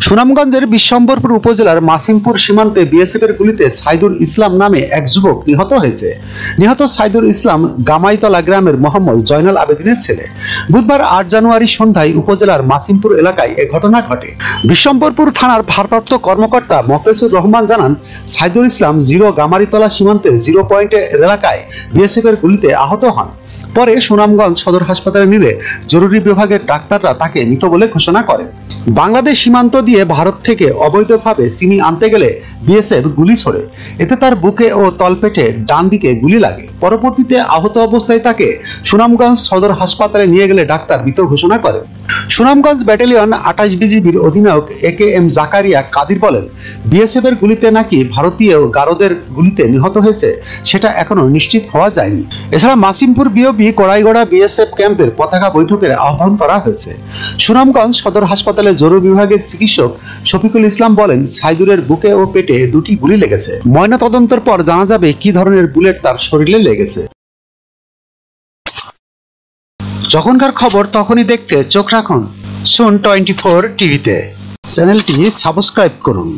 সুনামগঞ্জের বিশ্বম্বরপুর উপজেলার মাসিমপুর সীমান্তে বিএসএফের গুলিতে সাইদুল ইসলাম নামে এক যুবক নিহত হয়েছে। নিহত সাইদুল ইসলাম গামাইতলা গ্রামের মোহাম্মদ জয়নাল আবেদিনের ছেলে। বুধবার 8 জানুয়ারি সন্ধ্যায় উপজেলার মাসিমপুর এলাকায় এ ঘটনা ঘটে। বিশ্বম্বরপুর থানার ভারপ্রাপ্ত কর্মকর্তা মফেজুর রহমান জানান, সাইদুল ইসলাম গামারিতলা সীমান্তের 0 পয়েন্ট এলাকায় বিএসএফের গুলিতে আহত হন। পরে সুনামগঞ্জ সদর হাসপাতালে নিলে জরুরি বিভাগের ডাক্তাররা তাকে মৃত বলে ঘোষণা করেন। বাংলাদেশ সীমান্ত দিয়ে ভারত থেকে অবৈধভাবে চিনি আনতে গেলে বিএসএফ গুলি ছোড়ে। এতে তার বুকে ও তলপেটে ডান দিকে গুলি লাগে। পরবর্তীতে আহত অবস্থায় তাকে সুনামগঞ্জ সদর হাসপাতালে নিয়ে গেলে ডাক্তার মৃত ঘোষণা করেন। সুনামগঞ্জ ব্যাটালিয়ন 28 বিজিবির অধিনায়ক AKM জাকারিয়া কাদির বলেন, বিএসএফ এর গুলিতে নাকি ভারতীয় গারদের গুলিতে নিহত হয়েছে সেটা এখনো নিশ্চিত হওয়া যায়নি। এছাড়া মাসিমপুর বিওপি কড়াইগড়া বিএসএফ ক্যাম্পের পতাকা বৈঠকের আহ্বান করা হয়েছে। সুনামগঞ্জ সদর হাসপাতালে জরুরি বিভাগের চিকিৎসক শফিকুল ইসলাম বলেন, সাইদুলের বুকে ও পেটে 2টি গুলি লেগেছে। ময়নাতদন্তের পর জানা যাবে কি ধরনের বুলেট তার শরীরে লেগেছে। যখনকার খবর তখনই দেখতে চোখ রাখুন সুন 24 টিভিতে। চ্যানেলটি সাবস্ক্রাইব করুন।